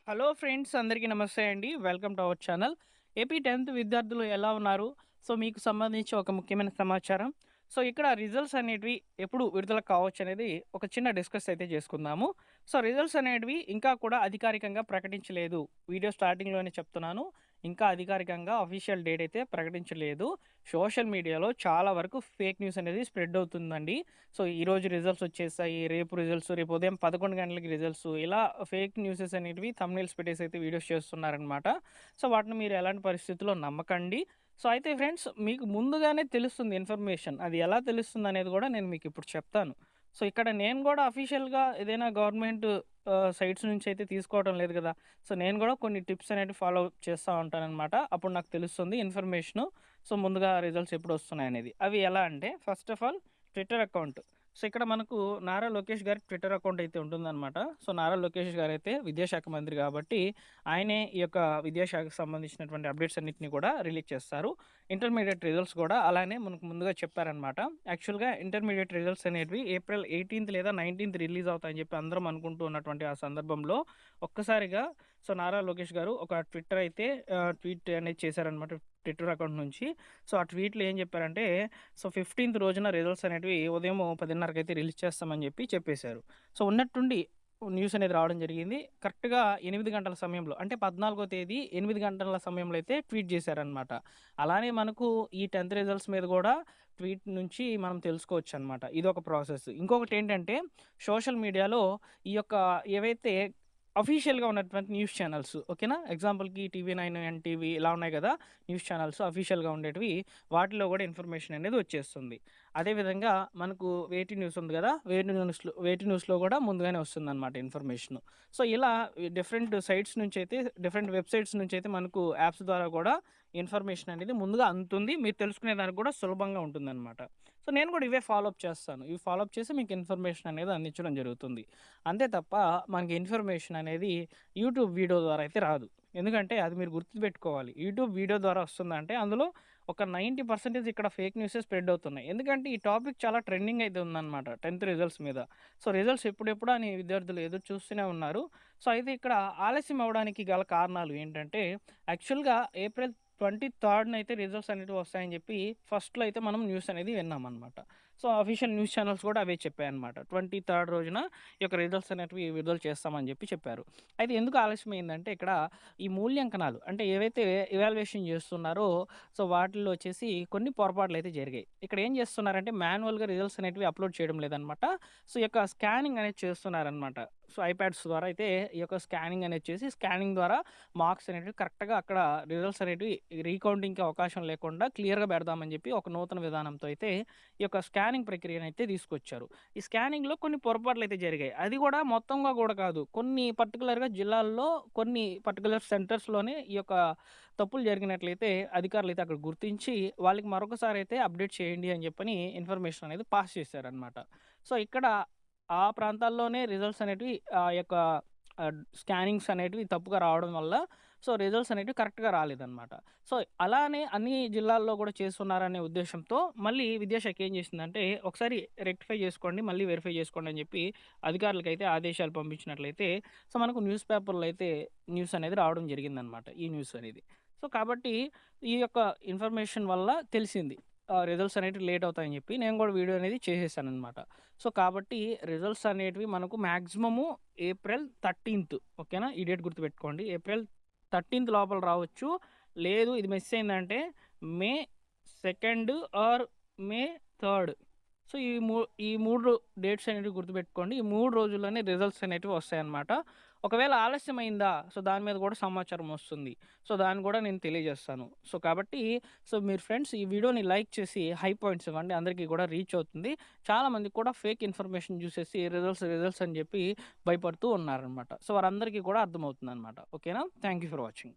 Hello friends, అందరికీ నమస్తే అండి. Welcome to our channel. AP 10థ్ విద్యార్థులు ఎలా ఉన్నారు? సో, మీకు సంబంధించి ఒక ముఖ్యమైన సమాచారం. సో, ఇక్కడ రిజల్ట్స్ అనేటివి ఎప్పుడు విడుదల కావచ్చనేది ఒక చిన్న డిస్కస్ అయితే చేసుకుందాము. సో, రిజల్ట్స్ అనేటివి ఇంకా కూడా అధికారికంగా ప్రకటించలేదు. వీడియో స్టార్టింగ్‌లోనే చెప్తున్నాను. ఇంకా అధికారికంగా అఫీషియల్ డేట్ అయితే ప్రకటించలేదు. సోషల్ మీడియాలో చాలా వరకు ఫేక్ న్యూస్ అనేది స్ప్రెడ్ అవుతుందండి. సో, ఈరోజు రిజల్ట్స్ వచ్చేసాయి. రేపు రిజల్ట్స్, రేపు ఉదయం 11 గంటలకి రిజల్ట్స్, ఇలా ఫేక్ న్యూసెస్ అనేటివి థంబ్‌నెయిల్స్ పెట్టేసి అయితే వీడియోస్ చేస్తున్నారనమాట. సో, వాటిని మీరు ఎలాంటి పరిస్థితుల్లో నమ్మకండి. సో, అయితే ఫ్రెండ్స్, మీకు ముందుగానే తెలుస్తుంది ఇన్ఫర్మేషన్. అది ఎలా తెలుస్తుందనేది కూడా నేను మీకిప్పుడు చెప్తాను. సో, ఇక్కడ నేను కూడా అఫీషియల్‌గా ఏదైనా గవర్నమెంట్ సైట్స్ నుంచి అయితే తీసుకోవడం లేదు కదా! సో, నేను కూడా కొన్ని టిప్స్ అనేటివి ఫాలో చేస్తా ఉంటాననమాట. అప్పుడు నాకు తెలుస్తుంది ఇన్ఫర్మేషను. సో, ముందుగా రిజల్ట్స్ ఎప్పుడొస్తున్నాయనేది. అవి ఎలా అంటే, first of all Twitter account. So, ఇక్కడ మనకు నారా లోకేష్ గారి ట్విట్టర్ అకౌంట్ అయితే ఉంటుందనమాట. సో, నారా లోకేష్ గారైతే విద్యాశాఖ మంత్రి కాబట్టి, ఆయనే ఈ యొక్క విద్యాశాఖకు సంబంధించినటువంటి అప్డేట్స్ అన్నిటిని కూడా రిలీజ్ చేస్తారు. ఇంటర్మీడియేట్ రిజల్ట్స్ కూడా అలానే మనకు ముందుగా చెప్పారనమాట. యాక్చువల్‌గా ఇంటర్మీడియేట్ రిజల్ట్స్ అనేటివి ఏప్రిల్ 18 లేదా 19 రిలీజ్ అవుతాయని చెప్పి అందరం అనుకుంటూ ఉన్నటువంటి ఆ సందర్భంలో ఒక్కసారిగా సో, నారా లోకేష్ గారు ఒక ట్విట్టర్ అయితే ట్వీట్ అనేది చేశారనమాట. ట్విట్టర్ అకౌంట్ నుంచి. సో, ఆ ట్వీట్‌లో ఏం చెప్పారంటే, సో, 15థ్ రోజున రిజల్ట్స్ అనేటివి ఉదయం 10:30కి అయితే రిలీజ్ చేస్తామని చెప్పేశారు. సో, ఉన్నట్టుండి న్యూస్ అనేది రావడం జరిగింది. కరెక్ట్‌గా 8 గంటల సమయంలో, అంటే 14వ తేదీ 8 గంటల సమయంలో అయితే ట్వీట్ చేశారనమాట. అలానే మనకు ఈ 10థ్ రిజల్ట్స్ మీద కూడా ట్వీట్ నుంచి మనం తెలుసుకోవచ్చనమాట. ఇదొక ప్రాసెస్. ఇంకొకటేంటంటే, సోషల్ మీడియాలో ఈ యొక్క ఏవైతే అఫీషియల్‌గా ఉన్నటువంటి న్యూస్ ఛానెల్స్, ఓకేనా? ఎగ్జాంపుల్‌కి టీవీ9, ఎన్‌టీవీ ఇలా ఉన్నాయి కదా! న్యూస్ ఛానెల్స్ అఫీషియల్‌గా ఉండేటివి. వాటిలో కూడా ఇన్ఫర్మేషన్ అనేది వచ్చేస్తుంది. అదేవిధంగా మనకు వేటి న్యూస్ ఉంది కదా! వేటి న్యూస్‌లో కూడా ముందుగానే వస్తుందన్నమాట ఇన్ఫర్మేషను. సో, ఇలా డిఫరెంట్ సైట్స్ నుంచైతే, డిఫరెంట్ వెబ్‌సైట్స్ నుంచైతే మనకు యాప్స్ ద్వారా కూడా ఇన్ఫర్మేషన్ అనేది ముందుగా అందుతుంది. మీరు తెలుసుకునే దానికి కూడా సులభంగా ఉంటుందన్నమాట. సో, నేను కూడా ఇవే ఫాలో అప్ చేస్తాను. ఇవి ఫాలో అప్ చేసి మీకు ఇన్ఫర్మేషన్ అనేది అందించడం జరుగుతుంది. అంతే తప్ప మనకి ఇన్ఫర్మేషన్ అనేది యూట్యూబ్ వీడియో ద్వారా అయితే రాదు. ఎందుకంటే అది మీరు గుర్తుపెట్టుకోవాలి. యూట్యూబ్ వీడియో ద్వారా వస్తుందంటే అందులో ఒక 90% ఇక్కడ ఫేక్ న్యూసే స్ప్రెడ్ అవుతున్నాయి. ఎందుకంటే ఈ టాపిక్ చాలా ట్రెండింగ్ అయితే ఉందన్నమాట 10థ్ రిజల్ట్స్ మీద. సో, రిజల్ట్స్ ఎప్పుడెప్పుడా అని విద్యార్థులు ఎదురు చూస్తూనే ఉన్నారు. సో, అయితే ఇక్కడ ఆలస్యం అవ్వడానికి గల కారణాలు ఏంటంటే, యాక్చువల్‌గా ఏప్రిల్ 23 రిజల్ట్స్ అనేటివి వస్తాయని చెప్పి ఫస్ట్‌లో అయితే మనం న్యూస్ అనేది విన్నామన్నమాట. సో, అఫీషియల్ న్యూస్ ఛానెల్స్ కూడా అవే చెప్పాయన్నమాట. 23 రోజున ఈ యొక్క రిజల్ట్స్ అనేటివి విడుదల చేస్తామని చెప్పారు. అయితే ఎందుకు ఆలస్యమైందంటే, ఇక్కడ ఈ మూల్యాంకనాలు అంటే ఏవైతే ఎవాల్యుయేషన్ చేస్తున్నారో, సో, వాటిల్లో వచ్చేసి కొన్ని పొరపాట్లయితే జరిగాయి. ఇక్కడ ఏం చేస్తున్నారంటే, మాన్యువల్‌గా రిజల్ట్స్ అనేటివి అప్‌లోడ్ చేయడం లేదనమాట. సో, ఈ యొక్క స్కానింగ్ అనేది చేస్తున్నారనమాట. సో, ఐప్యాడ్స్ ద్వారా అయితే ఈ యొక్క స్కానింగ్ అనేది చేసి, స్కానింగ్ ద్వారా మార్క్స్ అనేటివి కరెక్ట్‌గా అక్కడ రిజల్ట్స్ అనేటివి రీకౌంటింగ్‌కి అవకాశం లేకుండా క్లియర్‌గా పెడదామని చెప్పి ఒక నూతన విధానంతో అయితే ఈ యొక్క స్కానింగ్ ప్రక్రియనైతే తీసుకొచ్చారు. ఈ స్కానింగ్‌లో కొన్ని పొరపాట్లయితే జరిగాయి. అది కూడా మొత్తంగా కూడా కాదు. కొన్ని పర్టిక్యులర్‌గా జిల్లాల్లో, కొన్ని పర్టిక్యులర్ సెంటర్స్‌లోనే ఈ యొక్క తప్పులు జరిగినట్లయితే అధికారులైతే అక్కడ గుర్తించి, వాళ్ళకి మరొకసారి అయితే అప్డేట్ చేయండి అని చెప్పని ఇన్ఫర్మేషన్ అనేది పాస్ చేశారనమాట. సో, ఇక్కడ ఆ ప్రాంతాల్లోనే రిజల్ట్స్ అనేటివి యొక్క స్కానింగ్స్ అనేటివి తప్పుగా రావడం వల్ల, సో, రిజల్ట్స్ అనేటివి కరెక్ట్‌గా రాలేదనమాట. సో, అలానే అన్ని జిల్లాల్లో కూడా చేస్తున్నారనే ఉద్దేశ్యంతో మళ్ళీ విద్యాశాఖ ఏం చేసిందంటే, ఒకసారి రెక్టిఫై చేసుకోండి, మళ్ళీ వెరిఫై చేసుకోండి అని చెప్పి అధికారులకైతే ఆదేశాలు పంపించినట్లయితే, సో, మనకు న్యూస్ పేపర్‌లో అయితే న్యూస్ అనేది రావడం జరిగిందనమాట. ఈ న్యూస్ అనేది. సో, కాబట్టి ఈ యొక్క ఇన్ఫర్మేషన్ వల్ల తెలిసింది. రిజల్ట్స్ అనేటివి లేట్ అవుతాయని చెప్పి నేను కూడా వీడియో అనేది చేసేసాననమాట. సో, కాబట్టి రిజల్ట్స్ అనేటివి మనకు మాక్సిమము ఏప్రిల్ 13థ్, ఓకేనా? ఈ డేట్ గుర్తుపెట్టుకోండి. ఏప్రిల్ 13థ్ లోపల రావచ్చు. లేదు ఇది మిస్ అయిందంటే మే 2 ఆర్ మే 3. సో, ఈ 3 డేట్స్ అనేటివి గుర్తుపెట్టుకోండి. ఈ 3 రోజుల్లోనే రిజల్ట్స్ అనేటివి వస్తాయన్నమాట. ఒకవేళ ఆలస్యమైందా, సో, దాని మీద కూడా సమాచారం వస్తుంది. సో, దాన్ని కూడా నేను తెలియజేస్తాను. సో, కాబట్టి మీరు ఫ్రెండ్స్ ఈ వీడియోని లైక్ చేసి హై పాయింట్స్ ఇవ్వండి. అందరికీ కూడా రీచ్ అవుతుంది. చాలామందికి కూడా ఫేక్ ఇన్ఫర్మేషన్ చూసేసి రిజల్ట్స్ అని చెప్పి భయపడుతూ ఉన్నారనమాట. సో, వారందరికీ కూడా అర్థమవుతుందనమాట. ఓకేనా? Thank you for watching.